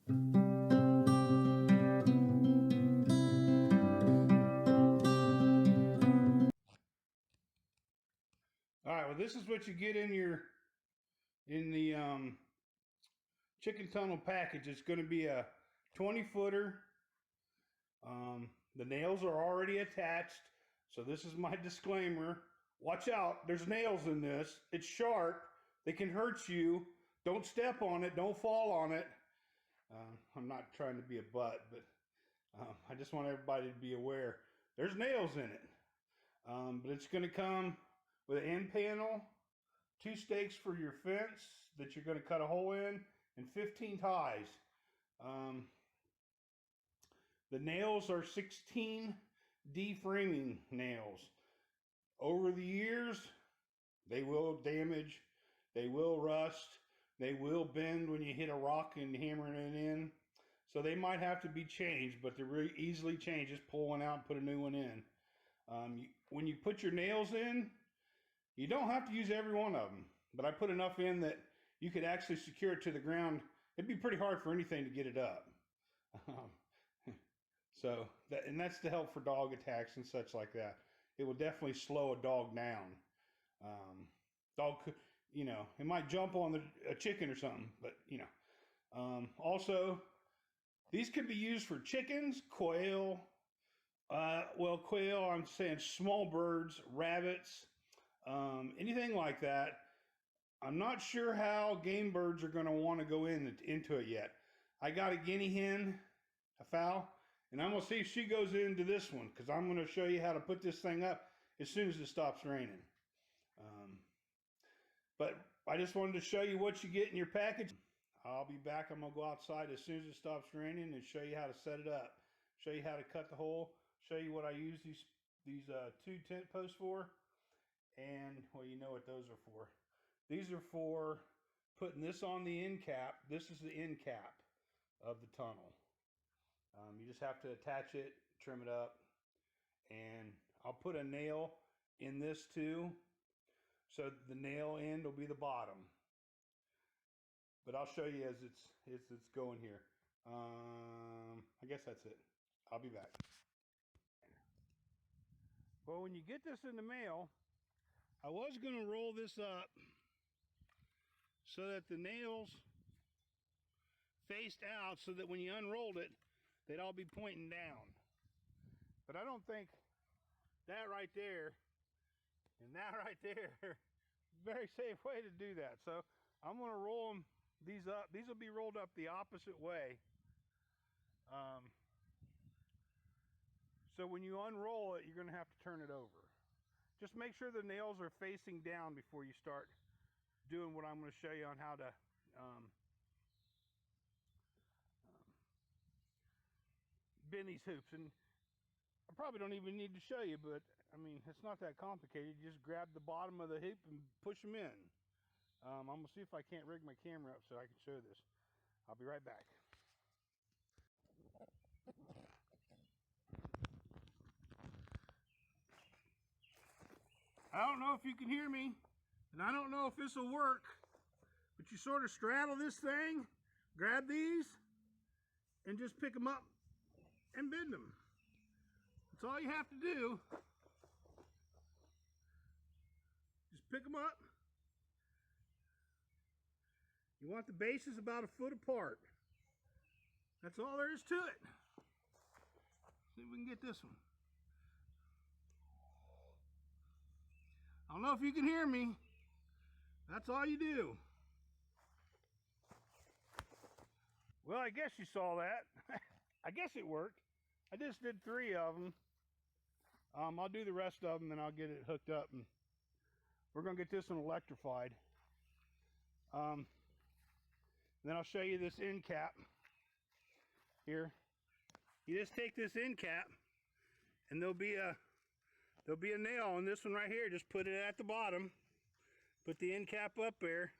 All right, well, this is what you get in the chicken tunnel package. It's going to be a 20-footer. The nails are already attached, so this is my disclaimer. Watch out, there's nails in this. It's sharp. They can hurt you. Don't step on it. Don't fall on it. I'm not trying to be a butt, but I just want everybody to be aware. There's nails in it. But it's going to come with an end panel, 2 stakes for your fence that you're going to cut a hole in, and 15 ties. The nails are 16D framing nails. Over the years, they will damage, they will rust, they will bend when you hit a rock and hammer it in. So they might have to be changed, but they're really easily changed. Just pull one out and put a new one in. When you put your nails in, you don't have to use every one of them, but I put enough in that you could actually secure it to the ground. It'd be pretty hard for anything to get it up. And that's to help for dog attacks and such like that. It will definitely slow a dog down. Dog, it might jump on a chicken or something, but also, these could be used for chickens, quail. Quail, I'm saying small birds, rabbits, anything like that. I'm not sure how game birds are going to want to go into it yet. I got a guinea hen, a fowl, and I'm going to see if she goes into this one, because I'm going to show you how to put this thing up as soon as it stops raining. But I just wanted to show you what you get in your package. I'll be back. I'm going to go outside as soon as it stops raining and show you how to set it up. Show you how to cut the hole. Show you what I use these 2 tent posts for. And, well, you know what those are for. These are for putting this on the end cap. This is the end cap of the tunnel. You just have to attach it, trim it up, and I'll put a nail in this too. So the nail end will be the bottom. But I'll show you as it's going here. I guess that's it. I'll be back. Well, when you get this in the mail, I was going to roll this up so that the nails faced out so that when you unrolled it, they'd all be pointing down. But I don't think that right there and that right there is a very safe way to do that. So I'm going to roll these up. These will be rolled up the opposite way. So when you unroll it, you're going to have to turn it over. Just make sure the nails are facing down before you start doing what I'm going to show you on how to bend these hoops. And I probably don't even need to show you, but I mean, it's not that complicated. You just grab the bottom of the hoop and push them in. I'm going to see if I can't rig my camera up so I can show this. I'll be right back. I don't know if you can hear me, and I don't know if this will work, but you sort of straddle this thing, grab these, and just pick them up and bend them. That's all you have to do. Just pick them up. You want the bases about a foot apart. That's all there is to it. See if we can get this one. I don't know if you can hear me. That's all you do. Well, I guess you saw that. I guess it worked. I just did 3 of them. I'll do the rest of them and I'll get it hooked up, and we're gonna get this one electrified. Then I'll show you this end cap here. You just take this end cap and there'll be a nail on this one right here. Just put it at the bottom, put the end cap up there,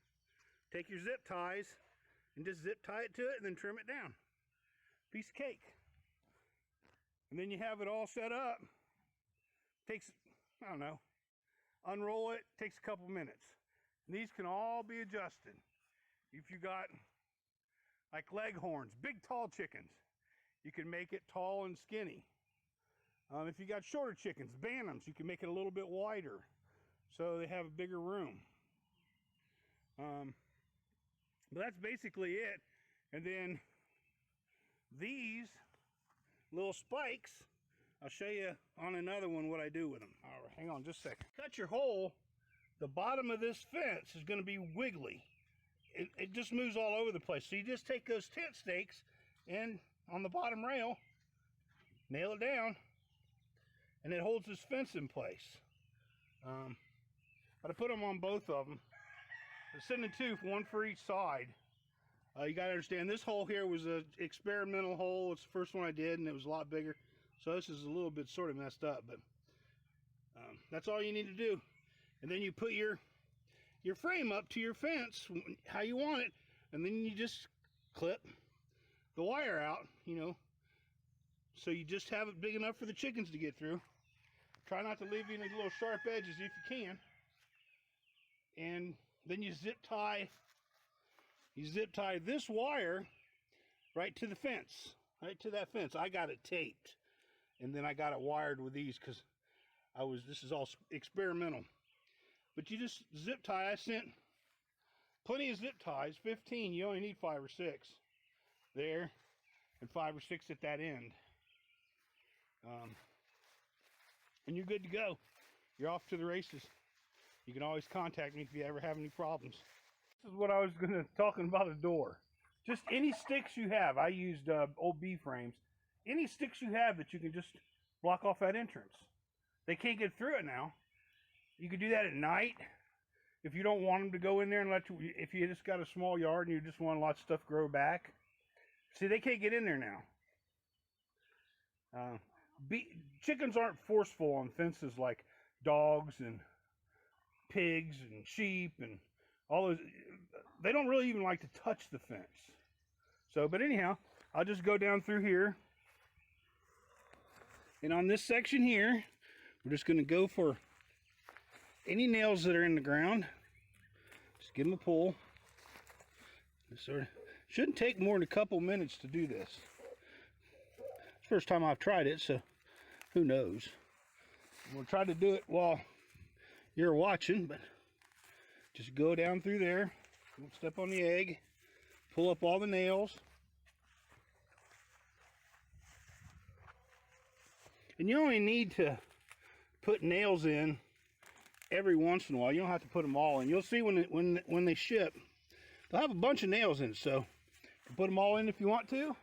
take your zip ties and just zip tie it to it and then trim it down. Piece of cake. And then you have it all set up. Takes, I don't know, unroll it, takes a couple minutes. And these can all be adjusted. If you got like leghorns, big tall chickens. You can make it tall and skinny. If you got shorter chickens, bantams, you can make it a little bit wider so they have a bigger room. But that's basically it. And then these little spikes, I'll show you on another one what I do with them. All right, hang on just a second. Cut your hole, the bottom of this fence is going to be wiggly. It just moves all over the place. So you just take those tent stakes and on the bottom rail, nail it down, and it holds this fence in place. But I put them on both of them. I'm sending two, one for each side. You got to understand, this hole here was an experimental hole. It's the first one I did, and it was a lot bigger. So this is a little bit sort of messed up, but that's all you need to do. And then you put your frame up to your fence how you want it, and then you just clip the wire out, you know, so you just have it big enough for the chickens to get through. Try not to leave any little sharp edges if you can. And then you zip tie this wire right to the fence, right to that fence. I got it taped, and then I got it wired with these because this is all experimental. But you just zip tie. I sent plenty of zip ties, 15. You only need 5 or 6 there, and 5 or 6 at that end. And you're good to go. You're off to the races. You can always contact me if you ever have any problems. This is what I was talking about, a door. Just any sticks you have. I used old B frames. Any sticks you have that you can just block off that entrance. They can't get through it now. You could do that at night if you don't want them to go in there and if you just got a small yard and you just want to let stuff grow back. See, they can't get in there now. Chickens aren't forceful on fences like dogs and pigs and sheep and all those. They don't really even like to touch the fence. So, but anyhow, I'll just go down through here. And on this section here, we're just going to go for any nails that are in the ground. Just give them a pull. This sort of shouldn't take more than a couple minutes to do this. It's the first time I've tried it, so who knows. We'll try to do it while you're watching, but just go down through there. Don't step on the egg. Pull up all the nails. And you only need to put nails in every once in a while. You don't have to put them all in. You'll see when they ship, they'll have a bunch of nails in it, so you can put them all in if you want to,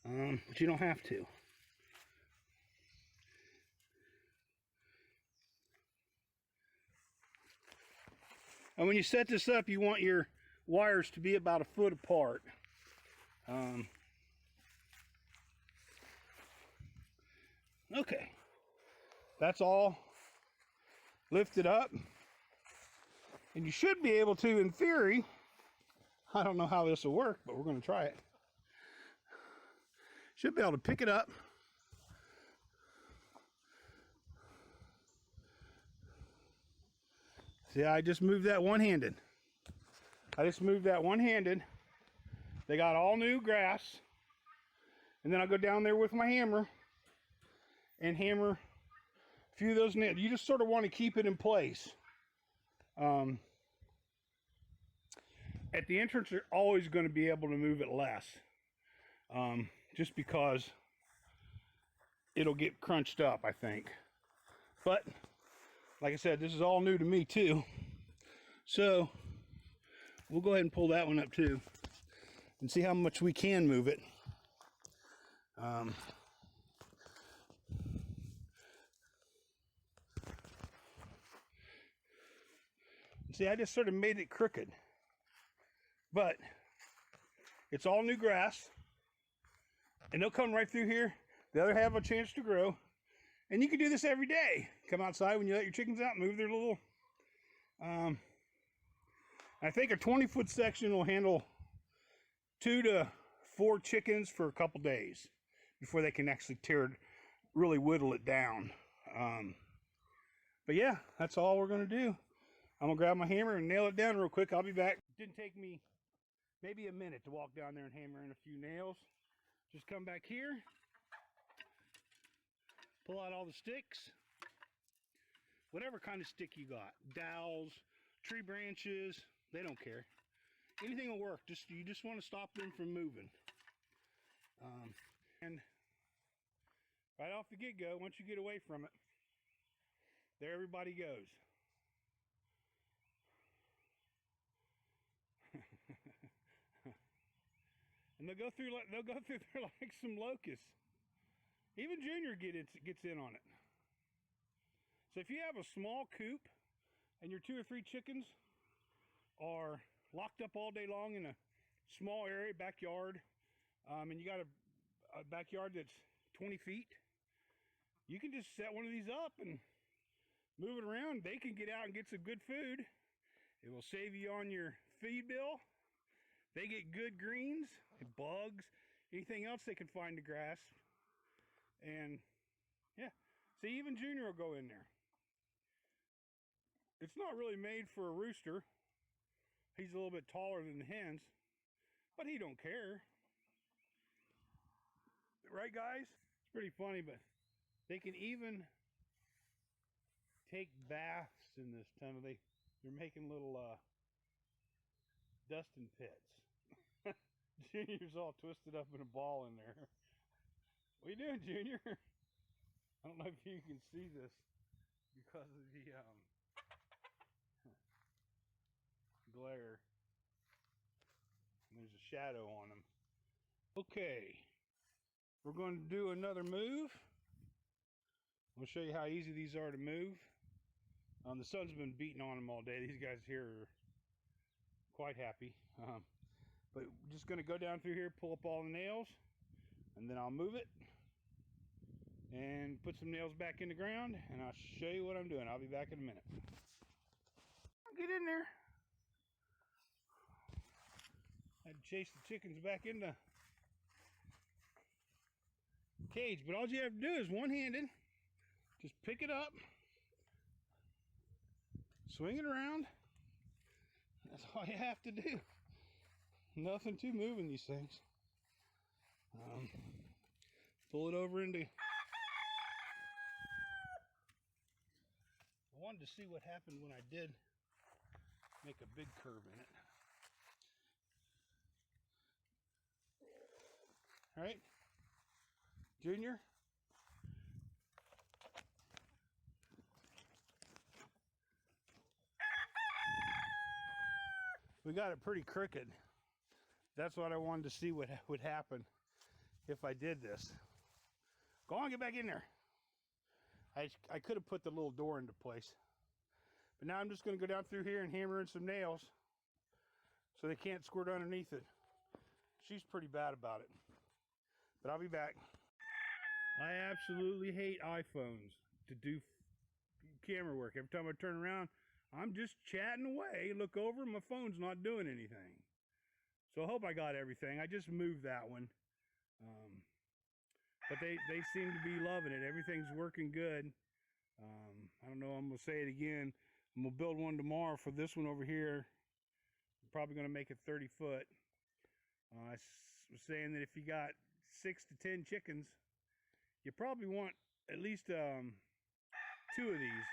but you don't have to. And when you set this up, you want your wires to be about 1 foot apart. Okay, that's all lifted up, and you should be able to, in theory, I don't know how this will work, but we're going to try it. Should be able to pick it up. See, I just moved that one-handed. They got all new grass, and then I'll go down there with my hammer and hammer a few of those nails. You just sort of want to keep it in place. At the entrance, you're always going to be able to move it less, just because it'll get crunched up, I think. But like I said, this is all new to me too, so we'll go ahead and pull that one up too and see how much we can move it. See, I just sort of made it crooked, but it's all new grass, and they'll come right through here. The other have a chance to grow, and you can do this every day. Come outside when you let your chickens out, move their little, I think a 20-foot section will handle 2 to 4 chickens for a couple days before they can actually really whittle it down. But yeah, that's all we're going to do. I'm going to grab my hammer and nail it down real quick. I'll be back. It didn't take me maybe a minute to walk down there and hammer in a few nails. Just come back here, pull out all the sticks, whatever kind of stick you got, dowels, tree branches, they don't care. Anything will work. You just want to stop them from moving. And right off the get-go, once you get away from it, there everybody goes. And they'll go through there like some locusts. Even Junior gets in on it. So if you have a small coop and your 2 or 3 chickens are locked up all day long in a small area, backyard, and you got a backyard that's 20 feet, you can just set one of these up and move it around. They can get out and get some good food. It will save you on your feed bill. They get good greens, bugs, anything else they can find in the grass. And yeah, see, even Junior will go in there. It's not really made for a rooster. He's a little bit taller than the hens, but he don't care. Right, guys? It's pretty funny, but they can even take baths in this tunnel. They're making little dusting pits. Junior's all twisted up in a ball in there. What are you doing, Junior? I don't know if you can see this because of the glare. And there's a shadow on him. Okay, we're going to do another move. I'll show you how easy these are to move. The sun's been beating on them all day. These guys here are quite happy. But we're just going to go down through here, pull up all the nails, and then I'll move it and put some nails back in the ground, and I'll show you what I'm doing. I'll be back in a minute. Get in there. I had to chase the chickens back in the cage, but all you have to do is one-handed, just pick it up, swing it around. That's all you have to do. Nothing to moving these things. Pull it over into. I wanted to see what happened when I did make a big curve in it. All right, Junior. We got it pretty crooked. That's what I wanted to see what would happen if I did this. Go on, get back in there. I could have put the little door into place. But now I'm just going to go down through here and hammer in some nails so they can't squirt underneath it. She's pretty bad about it. But I'll be back. I absolutely hate iPhones to do camera work. Every time I turn around, I'm just chatting away, look over, my phone's not doing anything. So I hope I got everything. I just moved that one. But they seem to be loving it. Everything's working good. I don't know, I'm going to say it again. I'm going to build one tomorrow for this one over here. I'm probably going to make it 30 foot. I was saying that if you got 6 to 10 chickens, you probably want at least 2 of these,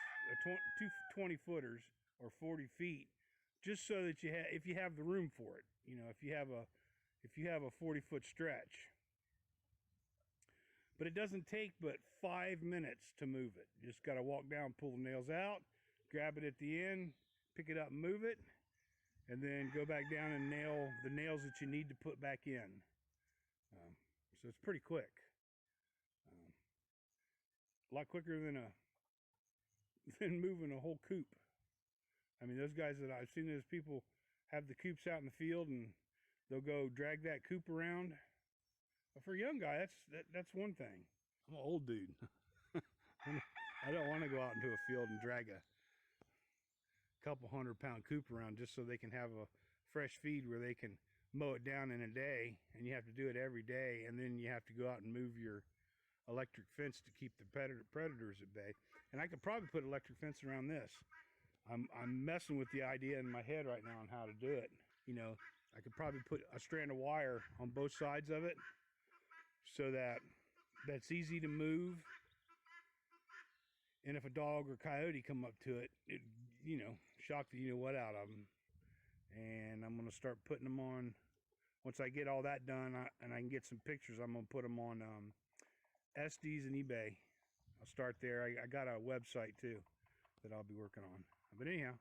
two 20 footers or 40 feet, just so that if you have the room for it. You know, if you have a 40-foot stretch. But it doesn't take but 5 minutes to move it. You just got to walk down, pull the nails out, grab it at the end, pick it up and move it, and then go back down and nail the nails that you need to put back in. So it's pretty quick. A lot quicker than moving a whole coop. I mean, those guys that I've seen, those people have the coops out in the field and they'll go drag that coop around. But for a young guy, that's one thing. I'm an old dude. I don't want to go out into a field and drag a couple 100-pound coop around just so they can have a fresh feed where they can mow it down in a day, and you have to do it every day, and then you have to go out and move your electric fence to keep the predators at bay. And I could probably put electric fence around this. I'm messing with the idea in my head right now on how to do it. You know, I could probably put a strand of wire on both sides of it so that that's easy to move. And if a dog or coyote come up to it, you know, shock the you-know-what out of them. And I'm going to start putting them on. Once I get all that done and I can get some pictures, I'm going to put them on SDs and eBay. I'll start there. I got a website too that I'll be working on. But anyhow,